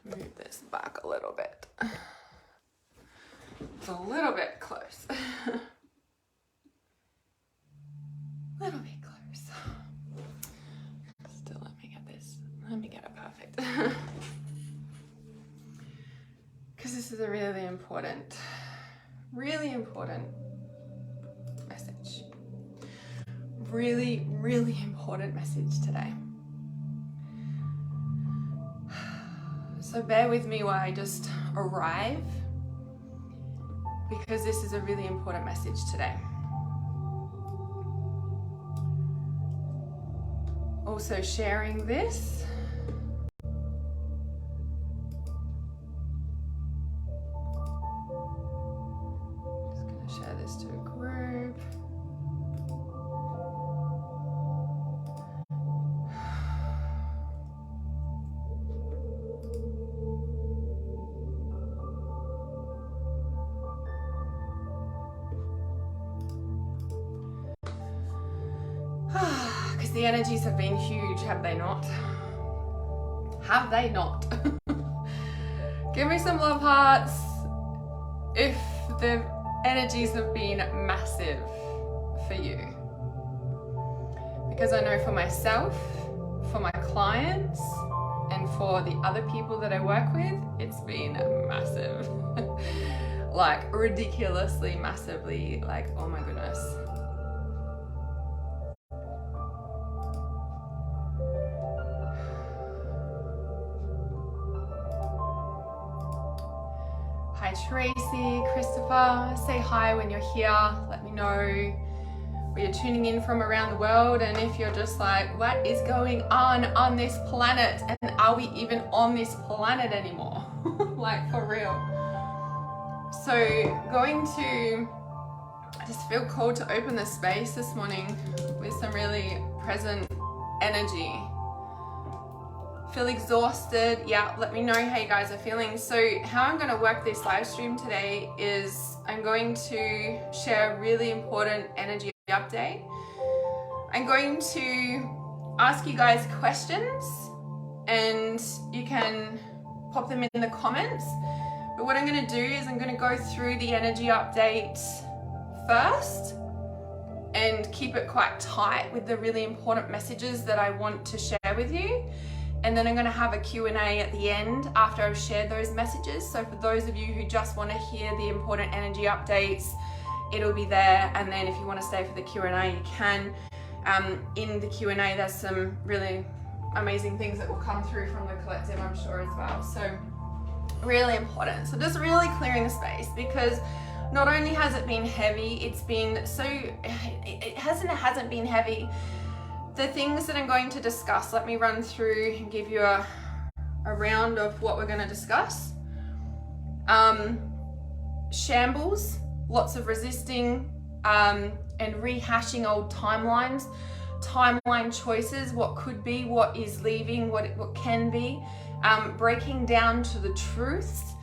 Move this back a little bit. It's a little bit close. A little bit close. Still, let me get this. Let me get it perfect. Because this is a really important message. Really, really important message today. So bear with me while I just arrive, because this is a really important message today. Also sharing this. Just going to share this to a group. Because the energies have been huge, have they not? Have they not? Give me some love hearts if the energies have been massive for you. Because I know for myself, for my clients, and for the other people that I work with, it's been massive. Like ridiculously, massively, like, oh my goodness. Hi Tracy, Christopher, say hi when you're here. Let me know where you're tuning in from around the world, and if you're just like, what is going on this planet, and are we even on this planet anymore? Like, for real. So I just feel called to open the space this morning with some really present energy. Feel exhausted? Yeah, let me know how you guys are feeling. So how I'm going to work this live stream today is I'm going to share a really important energy update. I'm going to ask you guys questions and you can pop them in the comments. But what I'm going to do is I'm going to go through the energy update first and keep it quite tight with the really important messages that I want to share with you. And then I'm going to have a Q&A at the end after I've shared those messages. So for those of you who just want to hear the important energy updates, it'll be there. And then if you want to stay for the Q&A, you can. In the Q&A, there's some really amazing things that will come through from the collective, I'm sure, as well. So really important. So just really clearing the space, because not only has it been heavy, it's been so, it hasn't been heavy. The things that I'm going to discuss, let me run through and give you a round of what we're going to discuss. Shambles, lots of resisting and rehashing old timelines, timeline choices, what could be, what is leaving, what can be, breaking down to the truth.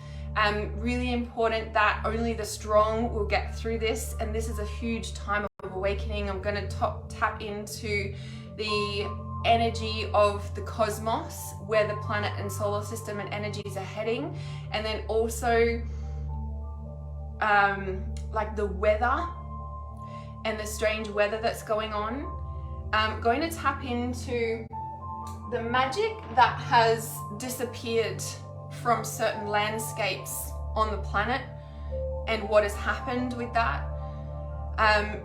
Really important that only the strong will get through this, and this is a huge time of awakening. I'm going to tap into the energy of the cosmos, where the planet and solar system and energies are heading, and then also like the weather and the strange weather that's going on. I'm going to tap into the magic that has disappeared from certain landscapes on the planet and what has happened with that.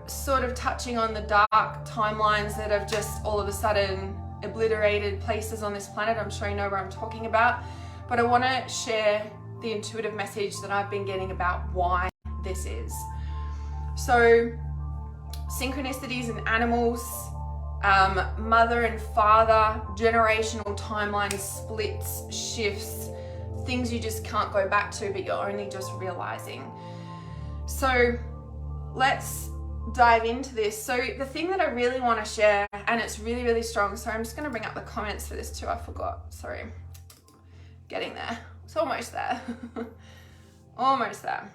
Sort of touching on the dark timelines that have just all of a sudden obliterated places on this planet. I'm sure you know where I'm talking about, but I want to share the intuitive message that I've been getting about why this is. So synchronicities in animals, mother and father, generational timelines, splits, shifts, things you just can't go back to, but you're only just realizing. So let's dive into this. So the thing that I really want to share, and it's really, really strong. So I'm just going to bring up the comments for this too. I forgot. Sorry. Getting there. It's almost there. Almost there.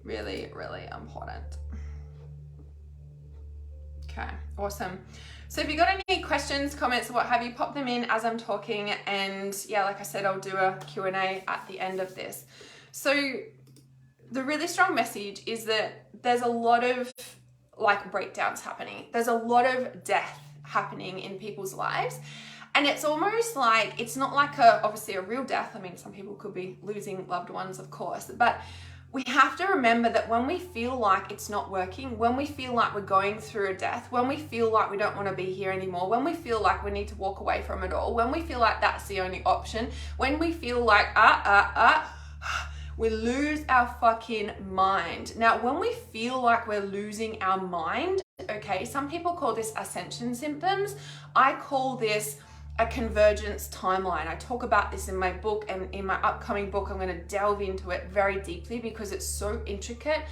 Really, really important. Okay, awesome. So if you got any questions, comments, or what have you, pop them in as I'm talking. And yeah, like I said, I'll do a Q&A at the end of this. So the really strong message is that there's a lot of like breakdowns happening. There's a lot of death happening in people's lives. And it's almost like, it's not like obviously a real death. I mean, some people could be losing loved ones, of course, but we have to remember that when we feel like it's not working, when we feel like we're going through a death, when we feel like we don't want to be here anymore, when we feel like we need to walk away from it all, when we feel like that's the only option, when we feel like, we lose our fucking mind. Now, when we feel like we're losing our mind, okay, some people call this ascension symptoms. I call this a convergence timeline. I talk about this in my book, and in my upcoming book, I'm going to delve into it very deeply because it's so intricate.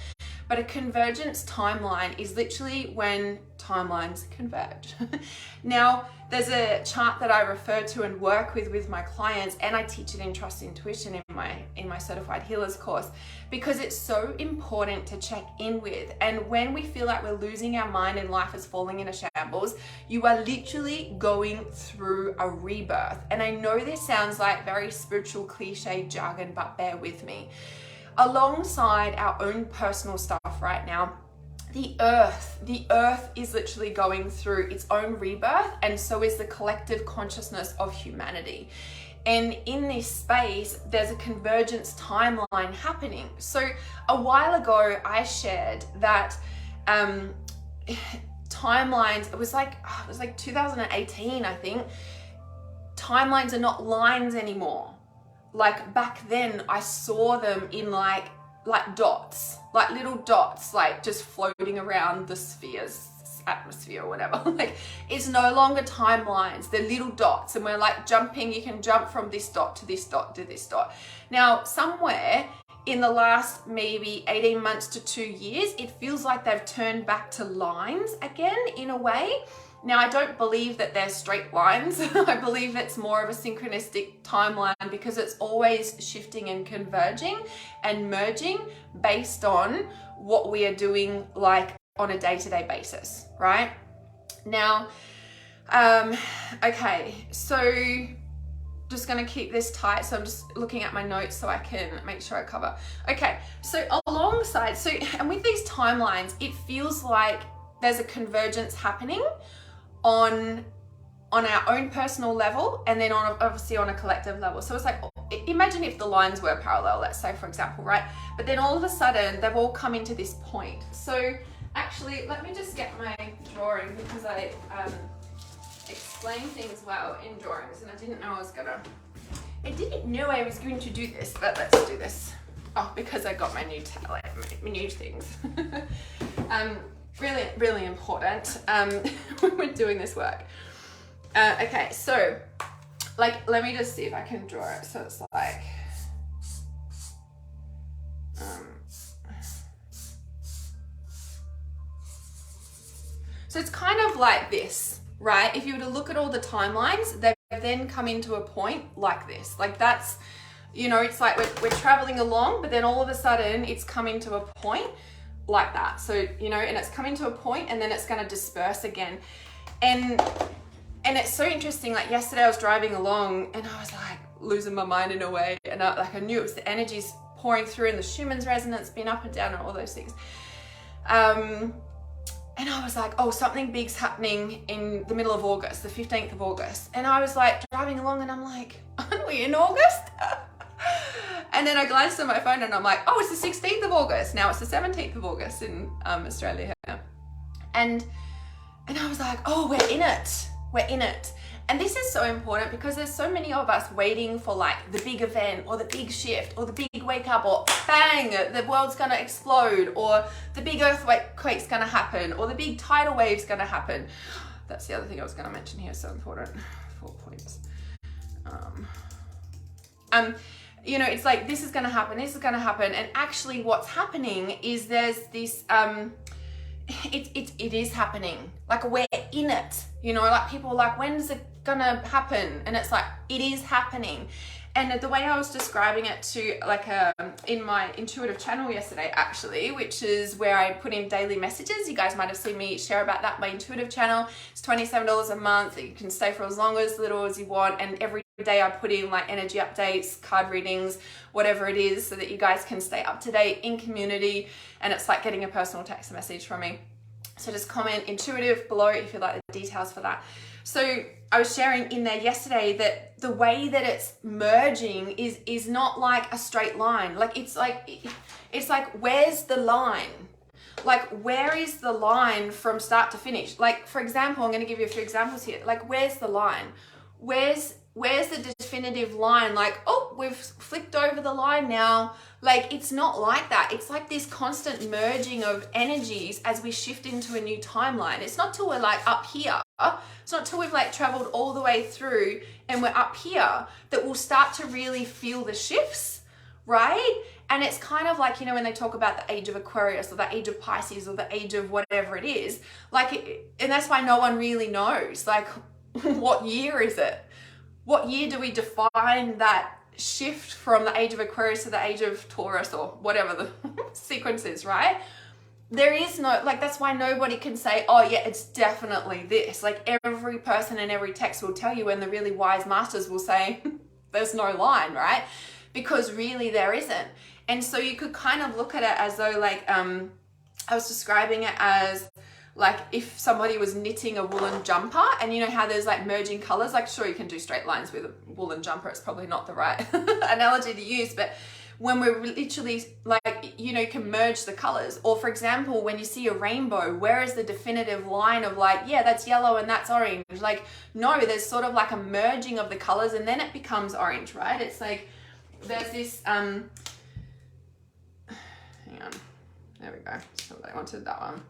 But a convergence timeline is literally when timelines converge. Now, there's a chart that I refer to and work with my clients, and I teach it in Trust Intuition in my Certified Healers course, because it's so important to check in with. And when we feel like we're losing our mind and life is falling in a shambles, you are literally going through a rebirth. And I know this sounds like very spiritual cliche jargon, but bear with me. Alongside our own personal stuff right now, the earth is literally going through its own rebirth, and so is the collective consciousness of humanity. And in this space, there's a convergence timeline happening. So a while ago, I shared that timelines, it was like 2018, I think. Timelines are not lines anymore. Like back then, I saw them in like dots, like little dots, like just floating around the atmosphere or whatever. Like, it's no longer timelines, they're little dots, and we're like jumping. You can jump from this dot to this dot to this dot. Now, somewhere in the last maybe 18 months to 2 years, it feels like they've turned back to lines again in a way. Now, I don't believe that they're straight lines. I believe it's more of a synchronistic timeline, because it's always shifting and converging and merging based on what we are doing, like on a day-to-day basis, right? Now, okay, so just gonna keep this tight. So I'm just looking at my notes so I can make sure I cover. Okay, so alongside, and with these timelines, it feels like there's a convergence happening on our own personal level, and then obviously on a collective level. So it's like, imagine if the lines were parallel, let's say, for example, right? But then all of a sudden, they've all come into this point. So actually, let me just get my drawing, because I explain things well in drawings, and I didn't know I was going to do this, but let's do this. Oh, because I got my new things. Really, really important when we're doing this work. Okay, so like, let me just see if I can draw it. So it's like, so it's kind of like this, right? If you were to look at all the timelines, they've then come into a point like this. Like, that's, you know, it's like we're traveling along, but then all of a sudden it's coming to a point like that. So, you know, and it's coming to a point, and then it's going to disperse again. And it's so interesting. Like, yesterday I was driving along, and I was like losing my mind in a way, and I knew it was the energies pouring through, and the Schumann's resonance being up and down and all those things. And I was like, oh, something big's happening in the middle of August, the 15th of August. And I was like driving along, and I'm like, aren't we in August? And then I glanced at my phone, and I'm like, oh, it's the 16th of August. Now it's the 17th of August in Australia here. And I was like, oh, we're in it. We're in it. And this is so important, because there's so many of us waiting for like the big event, or the big shift, or the big wake up, or bang, the world's gonna explode, or the big earthquake's gonna happen, or the big tidal wave's gonna happen. That's the other thing I was gonna mention here, so important. 4 points. You know, it's like, this is going to happen, this is going to happen. And actually what's happening is there's this, it is happening. Like, we're in it, you know, like people are like, when is it going to happen? And it's like, it is happening. And the way I was describing it to like in my intuitive channel yesterday, actually, which is where I put in daily messages. You guys might have seen me share about that. My intuitive channel, it's $27 a month. You can stay for as long or as little as you want. And every day I put in like energy updates, card readings, whatever it is, so that you guys can stay up to date in community. And it's like getting a personal text message from me. So just comment intuitive below if you'd like the details for that. So I was sharing in there yesterday that the way that it's merging is not like a straight line. Like it's like where's the line? Like where is the line from start to finish? Like for example, I'm going to give you a few examples here. Like where's the line? Where's the definitive line? Like, oh, we've flicked over the line now. Like it's not like that. It's like this constant merging of energies as we shift into a new timeline. It's not till we're like up here. It's not till we've like traveled all the way through and we're up here that we'll start to really feel the shifts, right? And it's kind of like, you know, when they talk about the age of Aquarius or the age of Pisces or the age of whatever it is, like, and that's why no one really knows, like, what year is it? What year do we define that shift from the age of Aquarius to the age of Taurus or whatever the sequence is, right? There is no, like, that's why nobody can say, oh yeah, it's definitely this. Like every person in every text will tell you, and the really wise masters will say, there's no line, right? Because really there isn't. And so you could kind of look at it as though like, I was describing it as like if somebody was knitting a woolen jumper, and you know how there's like merging colors, like sure you can do straight lines with a woolen jumper, it's probably not the right analogy to use, but when we're literally like, you know, you can merge the colors. Or for example, when you see a rainbow, where is the definitive line of like, yeah, that's yellow and that's orange? Like, no, there's sort of like a merging of the colors and then it becomes orange, right? It's like, there's this, hang on, there we go. So I wanted that one.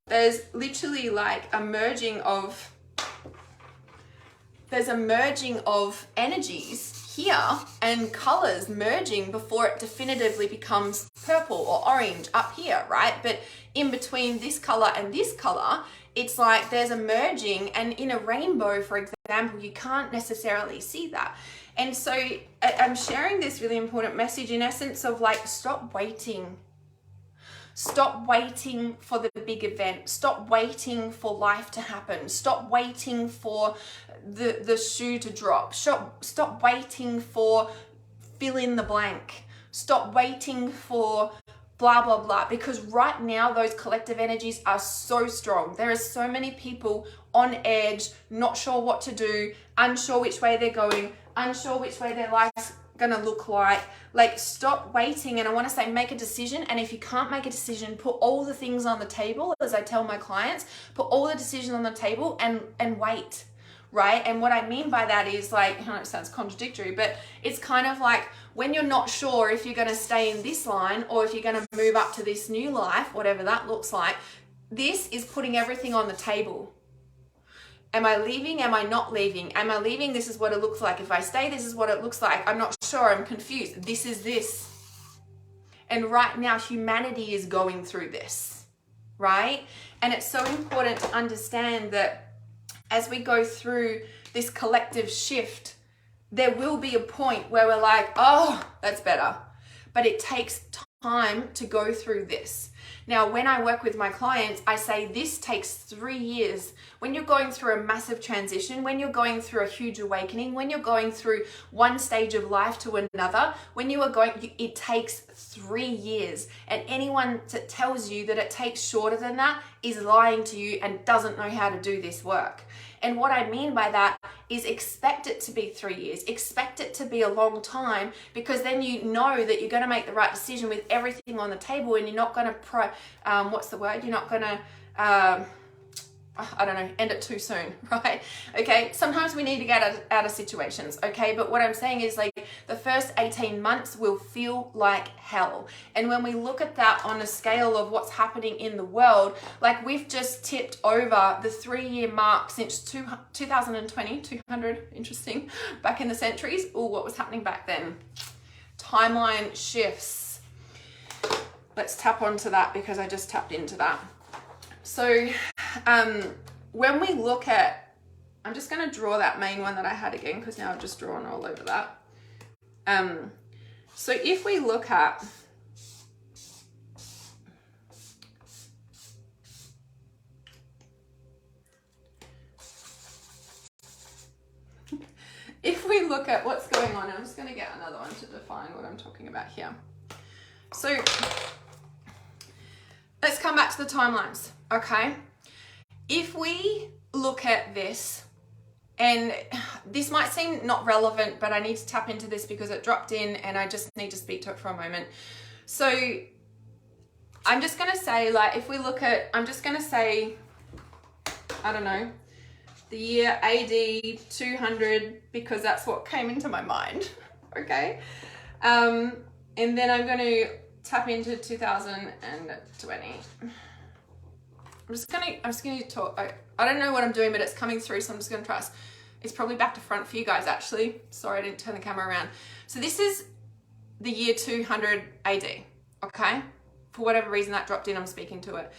There's literally like a merging of, there's a merging of energies here and colors merging before it definitively becomes purple or orange up here, right? But in between this color and this color, it's like there's a merging, and in a rainbow, for example, you can't necessarily see that. And so I'm sharing this really important message in essence of like, stop waiting. Stop waiting for the big event. Stop waiting for life to happen. Stop waiting for the shoe to drop. Stop waiting for fill in the blank. Stop waiting for blah, blah, blah. Because right now, those collective energies are so strong. There are so many people on edge, not sure what to do, unsure which way they're going, unsure which way their life's gonna look like stop waiting. And I want to say, make a decision. And if you can't make a decision, put all the things on the table, as I tell my clients, put all the decisions on the table and wait, right? And what I mean by that is like, I know it sounds contradictory, but it's kind of like when you're not sure if you're going to stay in this line or if you're going to move up to this new life, whatever that looks like, this is putting everything on the table. Am I leaving? Am I not leaving? Am I leaving? This is what it looks like. If I stay, this is what it looks like. I'm not sure. I'm confused. This is this. And right now, humanity is going through this, right? And it's so important to understand that as we go through this collective shift, there will be a point where we're like, oh, that's better. But it takes time to go through this. Now, when I work with my clients, I say this takes 3 years. When you're going through a massive transition, when you're going through a huge awakening, when you're going through one stage of life to another, when you are going, it takes 3 years. And anyone that tells you that it takes shorter than that is lying to you and doesn't know how to do this work. And what I mean by that is expect it to be 3 years. Expect it to be a long time, because then you know that you're going to make the right decision with everything on the table, and you're not going to, You're not going to, end it too soon, right? Okay, sometimes we need to get out of situations, okay? But what I'm saying is like the first 18 months will feel like hell. And when we look at that on a scale of what's happening in the world, like we've just tipped over the 3-year mark since 2020, 200, interesting, back in the centuries. Oh, what was happening back then? Timeline shifts. Let's tap onto that because I just tapped into that. So when we look at, I'm just going to draw that main one that I had again, because now I've just drawn all over that. So if we look at what's going on, I'm just going to get another one to define what I'm talking about here. So let's come back to the timelines, okay? If we look at this, and this might seem not relevant, but I need to tap into this because it dropped in and I just need to speak to it for a moment. So I'm just going to say, like, if we look at, I'm just going to say, I don't know, the year AD 200, because that's what came into my mind, okay? And then I'm going to tap into 2020. I'm just going to talk. I don't know what I'm doing, but it's coming through, so I'm just going to trust. It's probably back to front for you guys, actually. Sorry, I didn't turn the camera around. So this is the year 200 AD, okay? For whatever reason that dropped in, I'm speaking to it.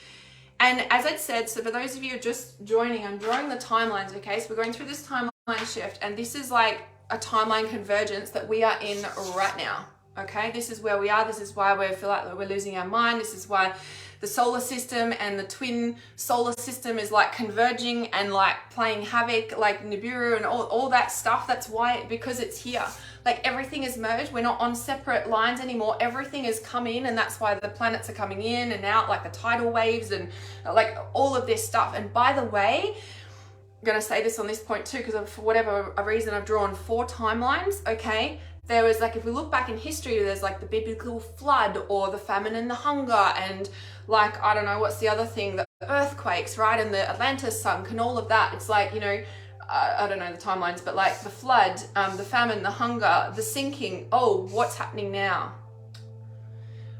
And as I said, so for those of you just joining, I'm drawing the timelines, okay? So we're going through this timeline shift, and this is like a timeline convergence that we are in right now, okay? This is where we are. This is why we feel like we're losing our mind. This is why the solar system and the twin solar system is like converging and like playing havoc, like Nibiru and all that stuff. That's why, because it's here. Like everything is merged. We're not on separate lines anymore. Everything is come in, and that's why the planets are coming in and out, like the tidal waves and like all of this stuff. And by the way, I'm going to say this on this point too, because for whatever reason I've drawn 4 timelines, okay? There was like, if we look back in history, there's like the biblical flood or the famine and the hunger and like, I don't know, what's the other thing, the earthquakes, right? And the Atlantis sunk and all of that. It's like, you know, I don't know the timelines, but like the flood, the famine, the hunger, the sinking. Oh, what's happening now?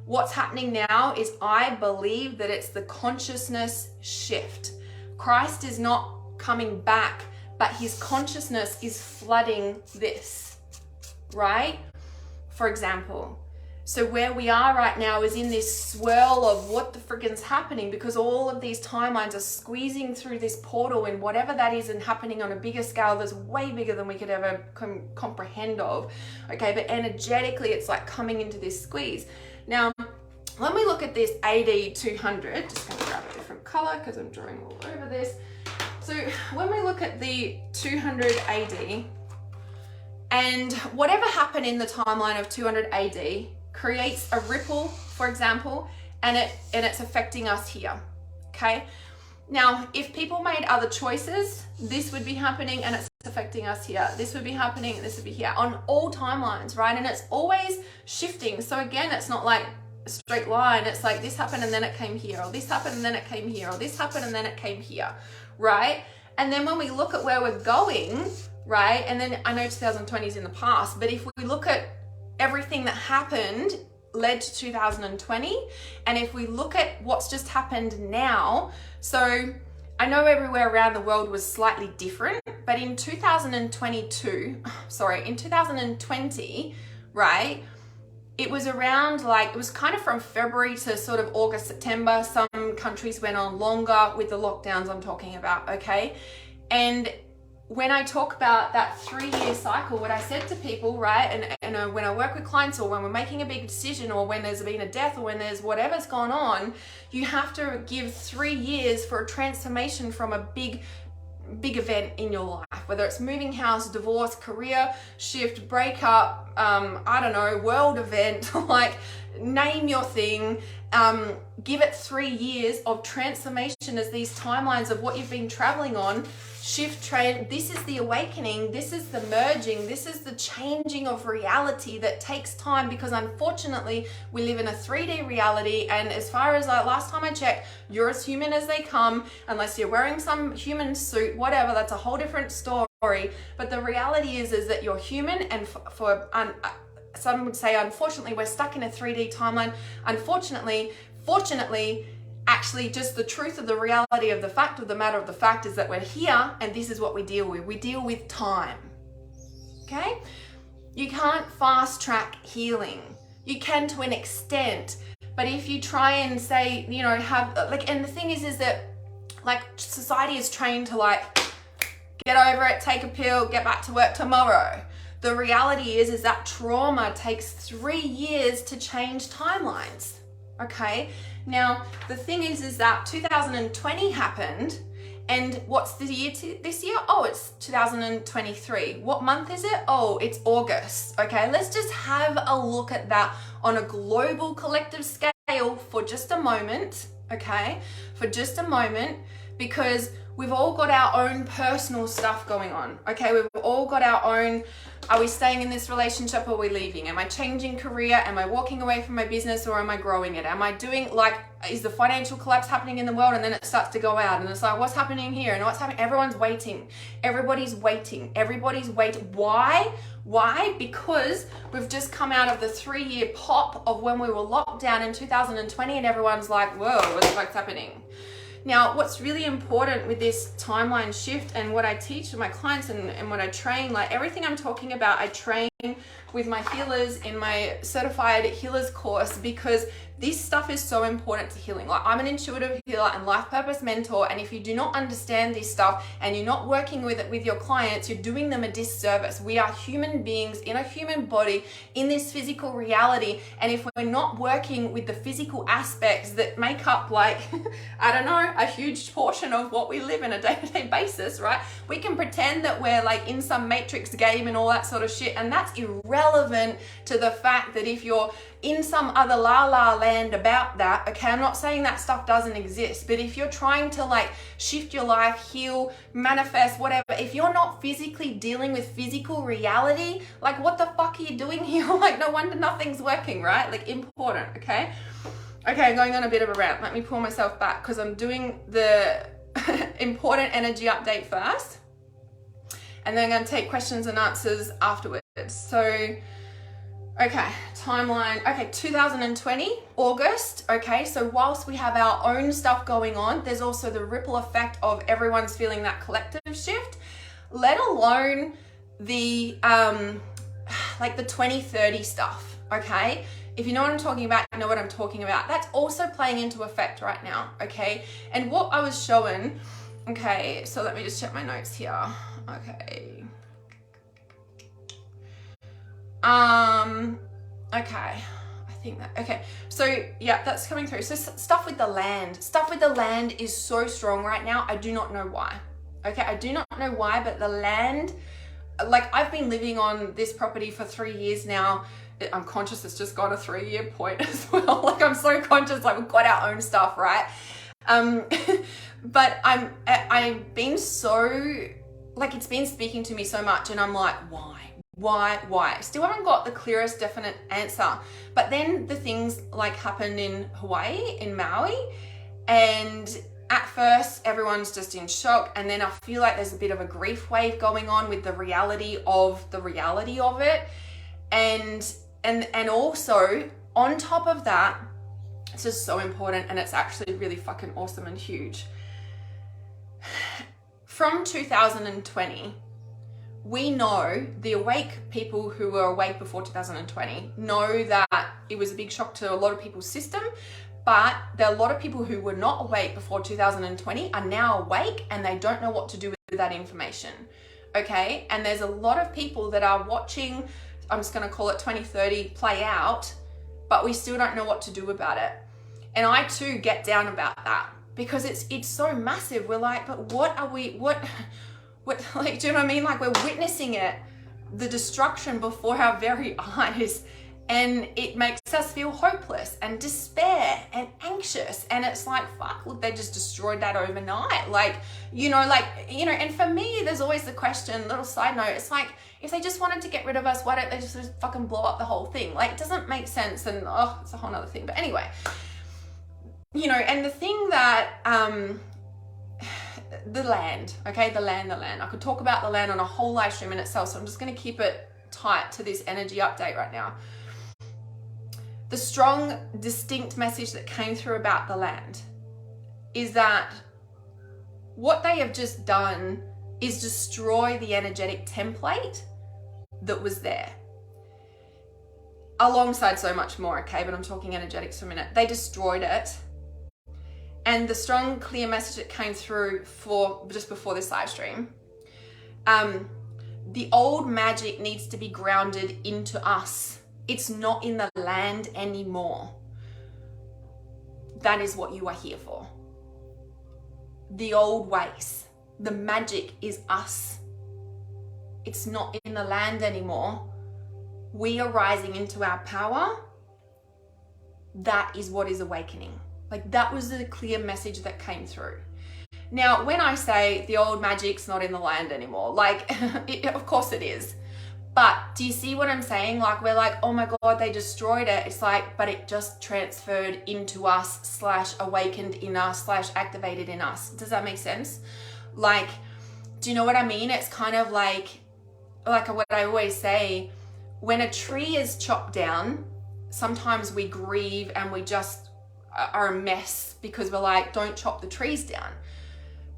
What's happening now is I believe that it's the consciousness shift. Christ is not coming back, but his consciousness is flooding this, right? For example, so where we are right now is in this swirl of what the frickin's happening, because all of these timelines are squeezing through this portal, and whatever that is and happening on a bigger scale that's way bigger than we could ever comprehend of, okay? But energetically, it's like coming into this squeeze. Now, when we look at this AD 200, just going to grab a different color because I'm drawing all over this. So when we look at the 200 AD, and whatever happened in the timeline of 200 AD creates a ripple, for example, and it's affecting us here, okay? Now, if people made other choices, this would be happening and it's affecting us here. This would be happening and this would be here on all timelines, right? And it's always shifting. So again, it's not like a straight line. It's like this happened and then it came here, or this happened and then it came here, or this happened and then it came here, right? And then when we look at where we're going, right? And then I know 2020 is in the past, but if we look at everything that happened led to 2020, and if we look at what's just happened now, so I know everywhere around the world was slightly different, but in 2020, right, it was around like, it was kind of from February to sort of August, September. Some countries went on longer with the lockdowns I'm talking about, okay? And when I talk about that 3-year cycle, what I said to people, right, and when I work with clients, or when we're making a big decision, or when there's been a death, or when there's whatever's gone on, you have to give 3 years for a transformation from a big event in your life, whether it's moving house, divorce, career shift, breakup, I don't know, world event, like name your thing. Give it 3 years of transformation as these timelines of what you've been traveling on shift, train. This is the awakening. This is the merging. This is the changing of reality that takes time, because unfortunately we live in a 3D reality. And as far as last time I checked, you're as human as they come, unless you're wearing some human suit, whatever, that's a whole different story. But the reality is that you're human, and some would say, unfortunately, we're stuck in a 3D timeline. Unfortunately, fortunately, actually, just the truth of the reality of the fact of the matter of the fact is that we're here, and this is what we deal with. We deal with time, okay? You can't fast track healing. You can to an extent, but if you try and say, you know, and the thing is that like society is trained to like, get over it, take a pill, get back to work tomorrow. The reality is that trauma takes 3 years to change timelines. Okay, now the thing is that 2020 happened, and what's the year this year? Oh, it's 2023. What month is it? Oh, it's August. Okay, let's just have a look at that on a global collective scale for just a moment. Okay, for just a moment, because we've all got our own personal stuff going on. Okay, we've all got our own, are we staying in this relationship or are we leaving? Am I changing career? Am I walking away from my business or am I growing it? Am I doing, like, is the financial collapse happening in the world? And then it starts to go out and it's like, what's happening here? And what's happening? Everyone's waiting. Everybody's waiting. Everybody's waiting. Why? Why? Because we've just come out of the 3-year pop of when we were locked down in 2020 and everyone's like, whoa, what the fuck's happening? Now, what's really important with this timeline shift and what I teach to my clients and what I train, like everything I'm talking about, I train with my healers in my certified healers course, because this stuff is so important to healing. Like, I'm an intuitive healer and life purpose mentor, and if you do not understand this stuff and you're not working with it with your clients, you're doing them a disservice. We are human beings in a human body in this physical reality, and if we're not working with the physical aspects that make up, like, I don't know, a huge portion of what we live in a day-to-day basis, right? We can pretend that we're like in some matrix game and all that sort of shit, and that's irrelevant to the fact that if you're in some other la land about that, okay, I'm not saying that stuff doesn't exist, but if you're trying to like shift your life, heal, manifest, whatever, if you're not physically dealing with physical reality, like what the fuck are you doing here? Like, no wonder nothing's working, right? Like, important, okay? Okay, I'm going on a bit of a rant. Let me pull myself back because I'm doing the important energy update first, and then I'm going to take questions and answers afterwards. So, okay, timeline. Okay, 2020, August. Okay, so whilst we have our own stuff going on, there's also the ripple effect of everyone's feeling that collective shift, let alone the, like the 2030 stuff, okay? If you know what I'm talking about, you know what I'm talking about. That's also playing into effect right now, okay? And what I was showing, okay, so let me just check my notes here. Okay. Okay, I think that, okay. So yeah, that's coming through. So stuff with the land is so strong right now. I do not know why. Okay, I do not know why, but the land, like, I've been living on this property for 3 years now. I'm conscious it's just got a 3-year point as well. Like, I'm so conscious, like, we've got our own stuff, right? But I've been so, like, it's been speaking to me so much, and I'm like, why? Still haven't got the clearest, definite answer. But then the things like happened in Hawaii, in Maui, and at first everyone's just in shock, and then I feel like there's a bit of a grief wave going on with the reality of it, and also on top of that, this is so important, and it's actually really fucking awesome and huge. From 2020, we know, the awake people who were awake before 2020 know that it was a big shock to a lot of people's system, but there are a lot of people who were not awake before 2020 are now awake, and they don't know what to do with that information, okay? And there's a lot of people that are watching, I'm just gonna call it 2030 play out, but we still don't know what to do about it. And I too get down about that, because it's so massive. We're like, but what, like, do you know what I mean? Like, we're witnessing it, the destruction before our very eyes, and it makes us feel hopeless and despair and anxious. And it's like, fuck, look, they just destroyed that overnight. Like, and for me, there's always the question, little side note, it's like, if they just wanted to get rid of us, why don't they just fucking blow up the whole thing? Like, it doesn't make sense, and it's a whole nother thing. But anyway, and the thing that, the land, okay, the land. I could talk about the land on a whole live stream in itself, so I'm just going to keep it tight to this energy update right now. The strong, distinct message that came through about the land is that what they have just done is destroy the energetic template that was there, alongside so much more, okay, but I'm talking energetics for a minute. They destroyed it. And the strong, clear message that came through for just before this live stream, the old magic needs to be grounded into us. It's not in the land anymore. That is what you are here for. The old ways. The magic is us. It's not in the land anymore. We are rising into our power. That is what is awakening. Like, that was the clear message that came through. Now, when I say the old magic's not in the land anymore, like, of course it is. But do you see what I'm saying? Like, we're like, oh my God, they destroyed it. It's like, but it just transferred into us / awakened in us / activated in us. Does that make sense? Like, do you know what I mean? It's kind of like what I always say, when a tree is chopped down, sometimes we grieve and we just are a mess because we're like, don't chop the trees down.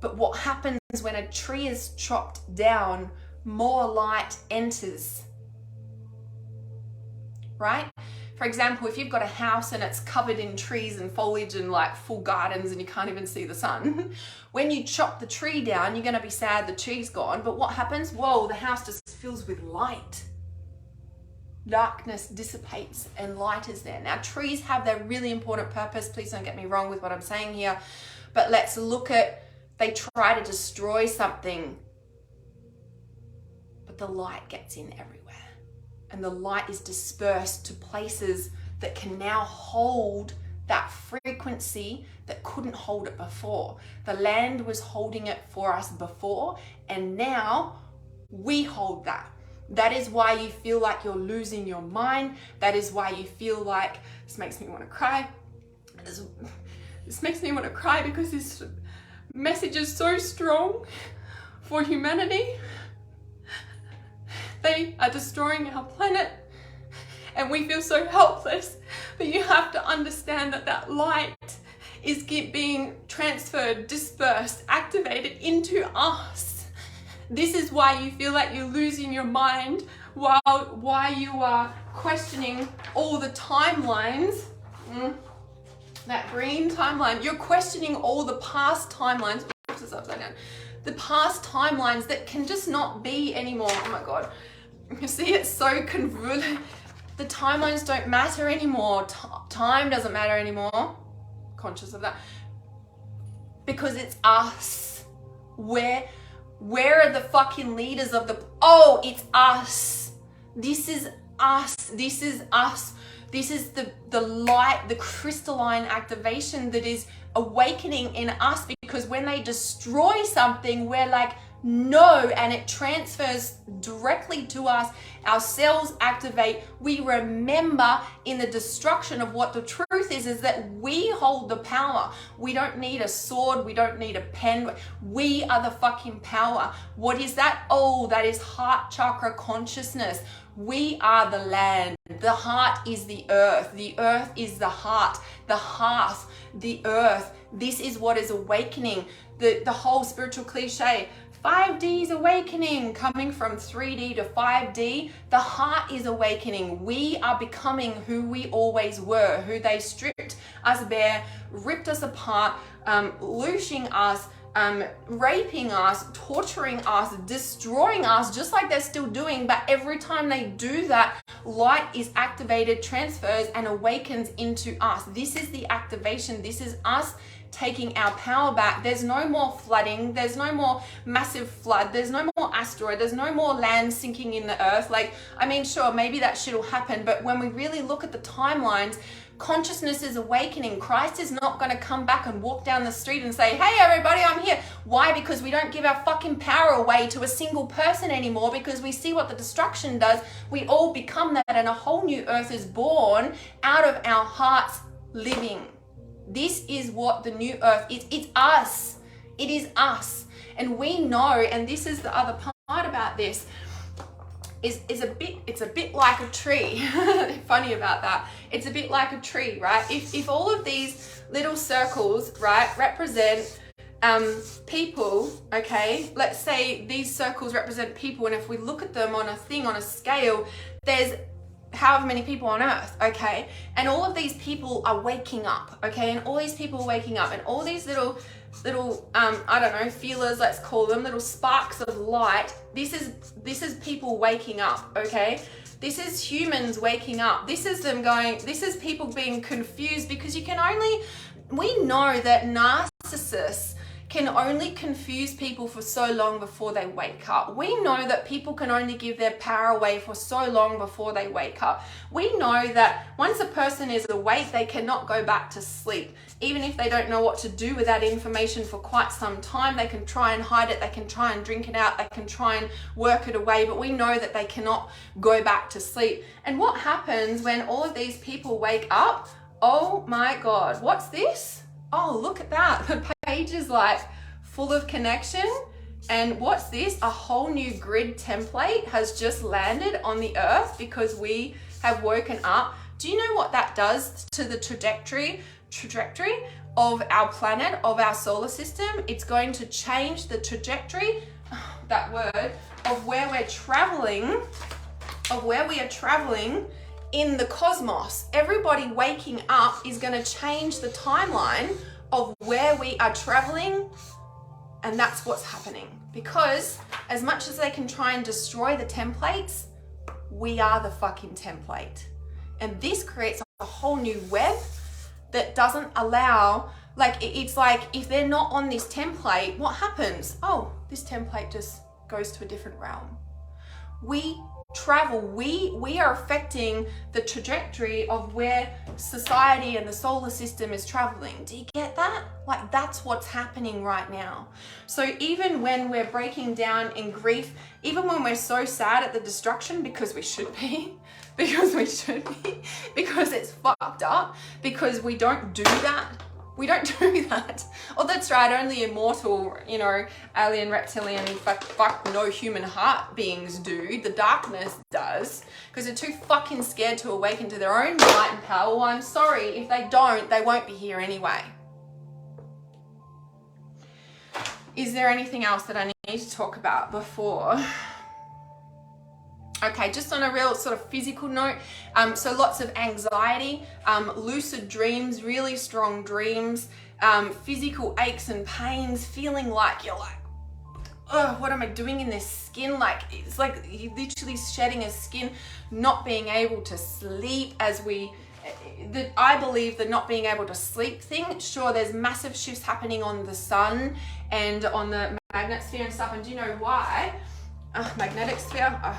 But what happens when a tree is chopped down, more light enters, right? For example, if you've got a house and it's covered in trees and foliage and like full gardens and you can't even see the sun, when you chop the tree down, you're going to be sad the tree's gone. But what happens? Whoa, the house just fills with light. Darkness dissipates and light is there. Now, trees have their really important purpose. Please don't get me wrong with what I'm saying here. But let's look at, they try to destroy something, but the light gets in everywhere. And the light is dispersed to places that can now hold that frequency that couldn't hold it before. The land was holding it for us before, and now we hold that. That is why you feel like you're losing your mind. That is why you feel like, this makes me want to cry. This makes me want to cry because this message is so strong for humanity. They are destroying our planet and we feel so helpless. But you have to understand that that light is being transferred, dispersed, activated into us. This is why you feel like you're losing your mind, why you are questioning all the timelines. That green timeline, you're questioning all the past timelines. Oops, it's upside down. The past timelines that can just not be anymore. Oh my God. You see, it's so convoluted. The timelines don't matter anymore. Time doesn't matter anymore. Conscious of that. Because it's us. Where are the fucking leaders of the... Oh, it's us. This is us. This is us. This is the light, the crystalline activation that is awakening in us, because when they destroy something, we're like, no, and it transfers directly to us. Our cells activate. We remember in the destruction of what the truth is that we hold the power. We don't need a sword. We don't need a pen. We are the fucking power. What is that? Oh, that is heart chakra consciousness. We are the land. The heart is the earth. The earth is the heart. The hearth, the earth. This is what is awakening. The whole spiritual cliche, 5D's awakening, coming from 3D to 5D. The heart is awakening. We are becoming who we always were, who they stripped us bare, ripped us apart, looshing us, raping us, torturing us, destroying us, just like they're still doing. But every time they do that, light is activated, transfers, and awakens into us. This is the activation. This is us taking our power back. There's no more flooding. There's no more massive flood. There's no more asteroid. There's no more land sinking in the earth. Like, I mean, sure, maybe that shit will happen. But when we really look at the timelines, consciousness is awakening. Christ is not going to come back and walk down the street and say, hey, everybody, I'm here. Why? Because we don't give our fucking power away to a single person anymore, because we see what the destruction does. We all become that, and a whole new earth is born out of our hearts living. This is what the new earth is. It's us. It is us. And we know, and this is the other part about this, it's a bit like a tree. Funny about that. It's a bit like a tree, right? If all of these little circles, right, represent people, okay, let's say these circles represent people, and if we look at them on a thing, on a scale, there's however many people on earth, okay? And all of these people are waking up, okay? And all these people are waking up, and all these little I don't know, feelers, let's call them, little sparks of light. This is people waking up, okay? This is humans waking up. This is them going, this is people being confused, because we know that narcissists can only confuse people for so long before they wake up. We know that people can only give their power away for so long before they wake up. We know that once a person is awake, they cannot go back to sleep. Even if they don't know what to do with that information for quite some time, they can try and hide it, they can try and drink it out, they can try and work it away, but we know that they cannot go back to sleep. And what happens when all of these people wake up? Oh my God, what's this? Oh, look at that. The page is like full of connection. And what's this? A whole new grid template has just landed on the earth because we have woken up. Do you know what that does to the trajectory of our planet, of our solar system? It's going to change the trajectory, that word, of where we are traveling in the cosmos. Everybody waking up is going to change the timeline of where we are traveling, and that's what's happening. Because as much as they can try and destroy the templates, we are the fucking template. And this creates a whole new web that doesn't allow, it's like if they're not on this template, what happens? Oh, this template just goes to a different realm. We travel, we are affecting the trajectory of where society and the solar system is traveling. Do you get that? Like, that's what's happening right now. So even when we're breaking down in grief, even when we're so sad at the destruction, because we should be, because it's fucked up, because we don't do that. We don't do that. Oh, that's right, only immortal, alien, reptilian, fuck no human heart beings do. The darkness does, because they're too fucking scared to awaken to their own light and power. Well, I'm sorry, if they don't, they won't be here anyway. Is there anything else that I need to talk about before? Okay, just on a real sort of physical note, so lots of anxiety, lucid dreams, really strong dreams, physical aches and pains, feeling like you're like, oh, what am I doing in this skin? Like, it's like you're literally shedding a skin, not being able to sleep I believe the not being able to sleep thing, sure, there's massive shifts happening on the sun and on the magnet sphere and stuff, and do you know why? Magnetic sphere, I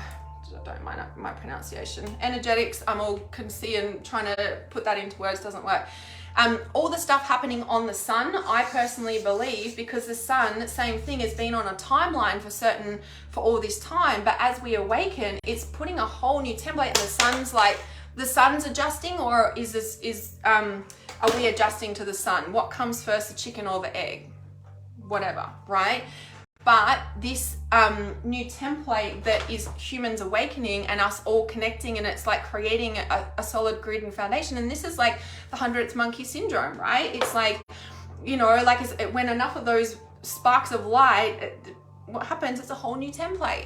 don't mind my pronunciation. Energetics, I'm all concerned and trying to put that into words doesn't work. All the stuff happening on the sun, I personally believe, because the sun, same thing, has been on a timeline for all this time, but as we awaken, it's putting a whole new template, and the sun's adjusting, or are we adjusting to the sun? What comes first, the chicken or the egg? Whatever, right? But this new template that is humans awakening and us all connecting, and it's like creating a solid grid and foundation. And this is like the 100th monkey syndrome, right? It's like, when enough of those sparks of light, what happens? It's a whole new template.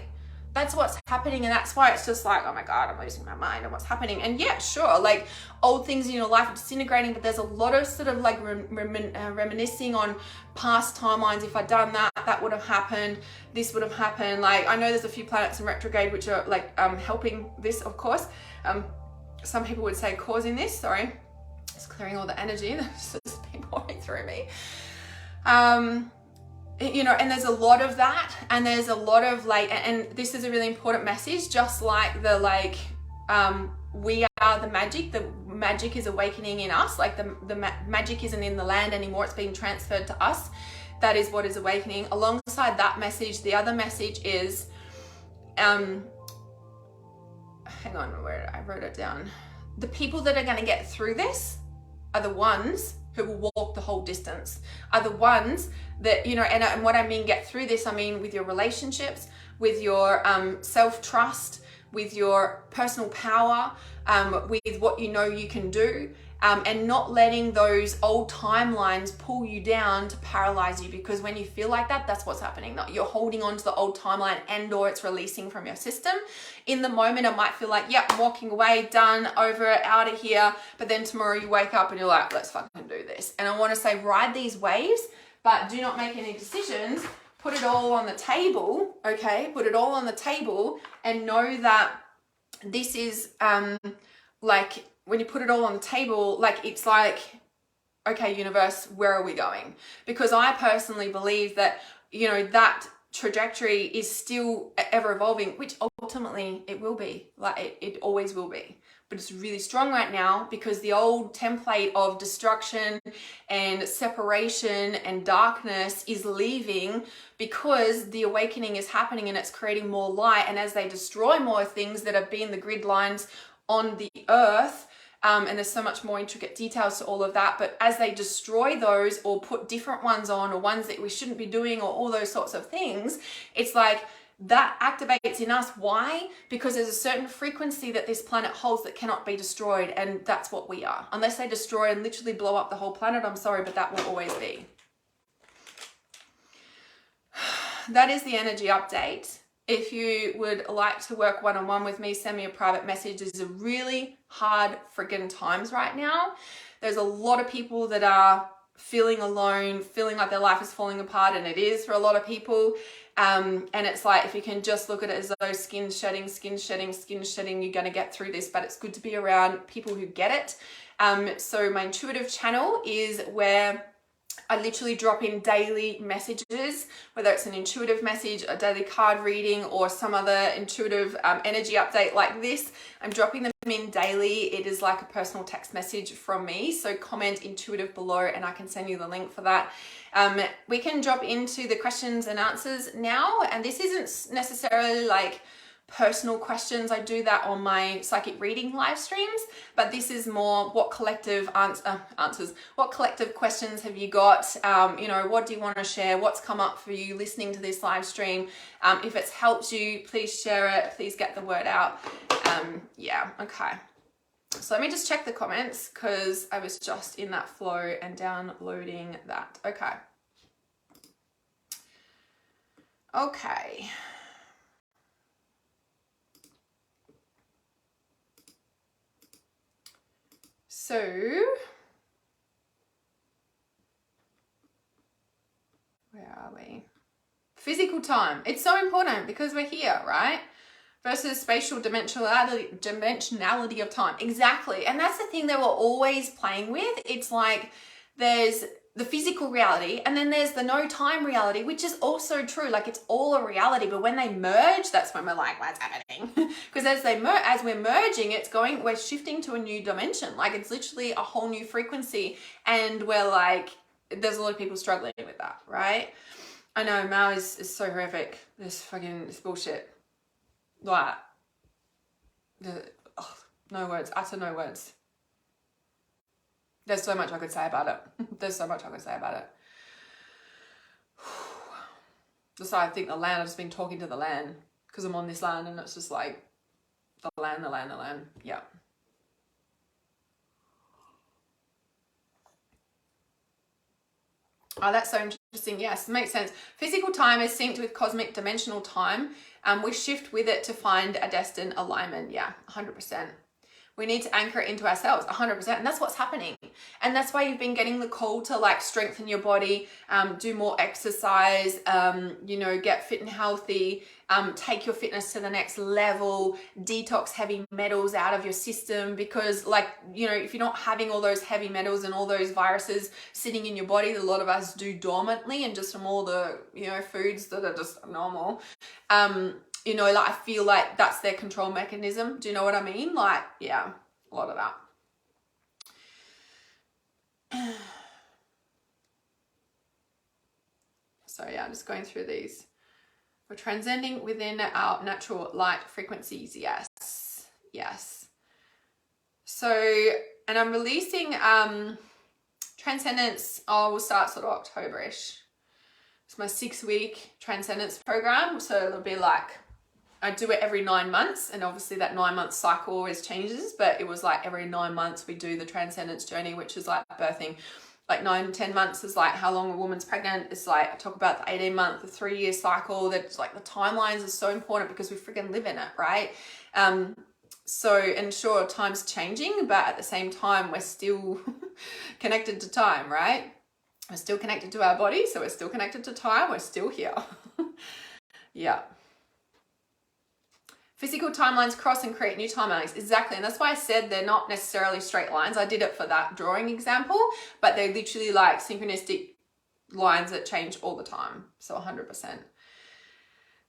That's what's happening, and that's why it's just like, oh my God, I'm losing my mind and what's happening. And yeah, sure, like old things in your life are disintegrating, but there's a lot of sort of like reminiscing on past timelines. If I'd done that, that would have happened, this would have happened. Like, I know there's a few planets in retrograde which are like helping this, of course. Some people would say causing this, sorry. It's clearing all the energy that's just been pouring through me. And there's a lot of that, and there's a lot of and this is a really important message, just like we are the magic is awakening in us, like the magic isn't in the land anymore, it's being transferred to us. That is what is awakening. Alongside that message, the other message is, hang on, where I wrote it down. The people that are going to get through this are the ones who will walk the whole distance, are the ones that, and what I mean get through this, I mean with your relationships, with your self-trust, with your personal power, with what you know you can do, and not letting those old timelines pull you down to paralyze you, because when you feel like that, that's what's happening. You're holding on to the old timeline, and or it's releasing from your system. In the moment, it might feel like, yep, I'm walking away, done, over it, out of here. But then tomorrow you wake up and you're like, let's fucking do this. And I want to say, ride these waves, but do not make any decisions. Put it all on the table, okay? Put it all on the table and know that this is like, when you put it all on the table, like, it's like, okay, universe, where are we going? Because I personally believe that, you know, that trajectory is still ever evolving, which ultimately it will be, like it always will be. But it's really strong right now because the old template of destruction and separation and darkness is leaving, because the awakening is happening and it's creating more light. And as they destroy more things that have been the grid lines on the earth, and there's so much more intricate details to all of that, but as they destroy those or put different ones on, or ones that we shouldn't be doing, or all those sorts of things, it's like that activates in us. Why? Because there's a certain frequency that this planet holds that cannot be destroyed, and that's what we are. Unless they destroy and literally blow up the whole planet, I'm sorry, but that will always be. That is the energy update. If you would like to work one-on-one with me, send me a private message. This is really hard friggin' times right now. There's a lot of people that are feeling alone, feeling like their life is falling apart, and it is for a lot of people. And it's like, if you can just look at it as though skin shedding, you're going to get through this, but it's good to be around people who get it. So my intuitive channel is where I literally drop in daily messages, whether it's an intuitive message, a daily card reading, or some other intuitive energy update like this. I'm dropping them in daily. It is like a personal text message from me. So comment intuitive below and I can send you the link for that. We can drop into the questions and answers now. And this isn't necessarily like personal questions. I do that on my psychic reading live streams, but this is more what collective answers, what collective questions have you got? You know, what do you want to share? What's come up for you listening to this live stream? If it's helped you, please share it. Please get the word out. Yeah, okay. So let me just check the comments because I was just in that flow and downloading that. Okay. Okay. So, where are we? Physical time. It's so important because we're here, right? Versus spatial dimensionality of time. Exactly. And that's the thing that we're always playing with. It's like there's the physical reality and then there's the no time reality, which is also true. Like it's all a reality, but when they merge, that's when we're like, what's happening? Because as we're merging, we're shifting to a new dimension. Like it's literally a whole new frequency. And we're like, there's a lot of people struggling with that, right? I know Mao is so horrific. This bullshit. Like, no words, utter no words. There's so much I could say about it. There's so much I could say about it. Just I think the land, I've just been talking to the land because I'm on this land and it's just like the land. Yeah. Oh, that's so interesting. Yes, makes sense. Physical time is synced with cosmic dimensional time. We shift with it to find a destined alignment. Yeah, 100%. We need to anchor it into ourselves 100%. And that's what's happening. And that's why you've been getting the call to like strengthen your body, do more exercise, you know, get fit and healthy, take your fitness to the next level, detox heavy metals out of your system. Because like, you know, if you're not having all those heavy metals and all those viruses sitting in your body, a lot of us do dormantly and just from all the, you know, foods that are just normal. You know, like I feel like that's their control mechanism. Do you know what I mean? Like, yeah, a lot of that. So yeah, I'm just going through these. We're transcending within our natural light frequencies. Yes, yes. So, and I'm releasing Transcendence, will start sort of October-ish. It's my 6-week Transcendence program. So it'll be like I do it every 9 months, and obviously that 9-month cycle always changes, but it was like every 9 months we do the transcendence journey, which is like birthing. Like 9-10 months is like how long a woman's pregnant. It's like I talk about the 18-month, the 3-year cycle. That's like the timelines are so important because we freaking live in it, right? So, and sure, time's changing, but at the same time, we're still connected to time, right? We're still connected to our body, so we're still connected to time. We're still here. Yeah. Physical timelines cross and create new timelines. Exactly. And that's why I said they're not necessarily straight lines. I did it for that drawing example, but they're literally like synchronistic lines that change all the time. So 100%.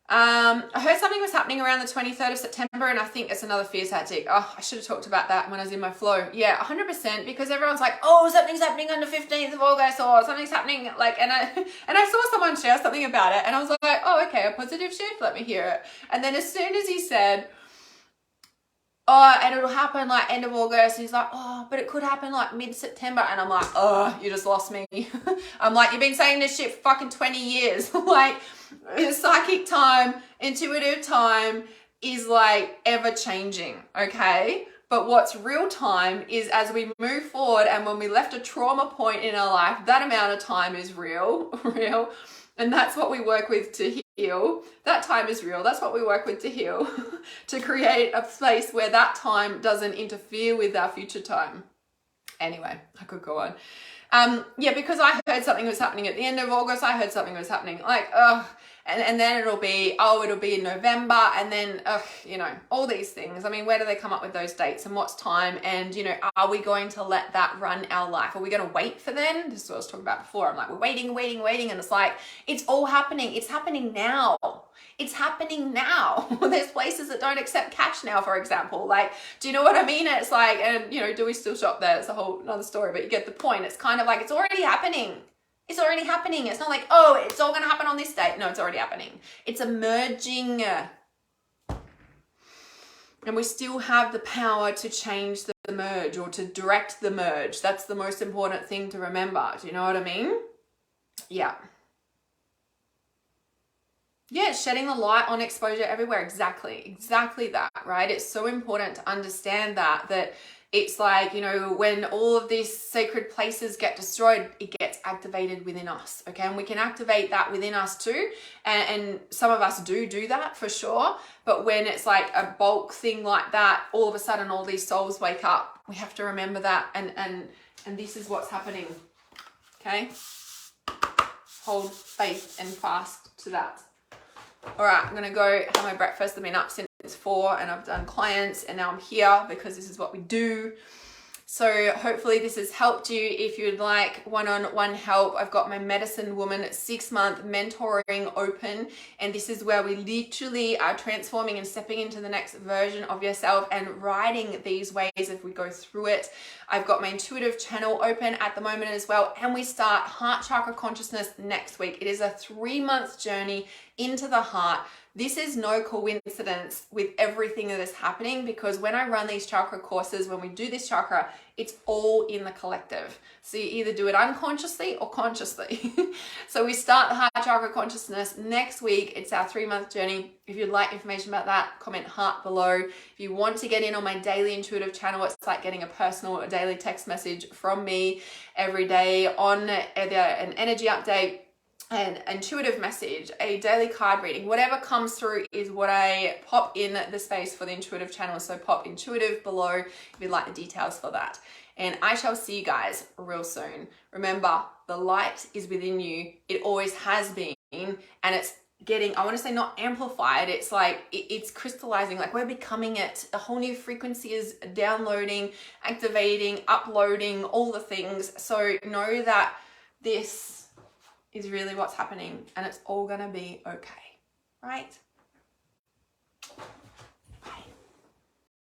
I heard something was happening around the 23rd of September, and I think it's another fear tactic. Oh, I should have talked about that when I was in my flow. Yeah, 100%, because everyone's like, oh, something's happening on the 15th of August, or something's happening, like, and I saw someone share something about it, and I was like, oh, okay, a positive shift, let me hear it. And then as soon as he said, oh, and it'll happen like end of August, he's like, oh, but it could happen like mid-September, and I'm like, oh, you just lost me. I'm like, you've been saying this shit for fucking 20 years. Like, psychic time, intuitive time is like ever changing, okay? But what's real time is as we move forward, and when we left a trauma point in our life, that amount of time is real. And that's what we work with to heal. That time is real. That's what we work with to heal, to create a place where that time doesn't interfere with our future time. Anyway, I could go on. Yeah, because I heard something was happening at the end of August. I heard something was happening like, and then it'll be in November, and then, you know, all these things. I mean, where do they come up with those dates, and what's time? And, you know, are we going to let that run our life? Are we going to wait for them? This is what I was talking about before. I'm like, we're waiting. And it's like, it's all happening. It's happening now. It's happening now. There's places that don't accept cash now, for example. Like, do you know what I mean? It's like, and, you know, do we still shop there? It's a whole another story, but you get the point. It's kind of like, it's already happening. It's already happening. It's not like, oh, it's all going to happen on this date. No, it's already happening. It's emerging. And we still have the power to change the merge, or to direct the merge. That's the most important thing to remember. Do you know what I mean? Yeah. Yeah, shedding the light on exposure everywhere. Exactly that, right? It's so important to understand that it's like, you know, when all of these sacred places get destroyed, it gets activated within us, okay? And we can activate that within us too. And some of us do that for sure. But when it's like a bulk thing like that, all of a sudden all these souls wake up. We have to remember that. And this is what's happening, okay? Hold faith and fast to that. All right, I'm gonna go have my breakfast. I've been up since 4 and I've done clients, and now I'm here because this is what we do. So hopefully this has helped you. If you'd like one-on-one help, I've got my Medicine Woman 6-month mentoring open, and this is where we literally are transforming and stepping into the next version of yourself and riding these waves if we go through it. I've got my intuitive channel open at the moment as well, and we start Heart Chakra Consciousness next week. It is a 3-month journey into the heart. This is no coincidence with everything that is happening, because when I run these chakra courses, when we do this chakra, it's all in the collective. So you either do it unconsciously or consciously. So we start the Heart Chakra Consciousness next week. It's our 3-month journey. If you'd like information about that, comment heart below. If you want to get in on my daily intuitive channel, it's like getting a personal daily text message from me every day on either an energy update, an intuitive message, a daily card reading. Whatever comes through is what I pop in the space for the intuitive channel. So pop intuitive below if you'd like the details for that. And I shall see you guys real soon. Remember, the light is within you. It always has been, and it's getting, I want to say not amplified, it's like it's crystallizing, like we're becoming it. A whole new frequency is downloading, activating, uploading, all the things. So know that this is really what's happening, and it's all gonna be okay, right?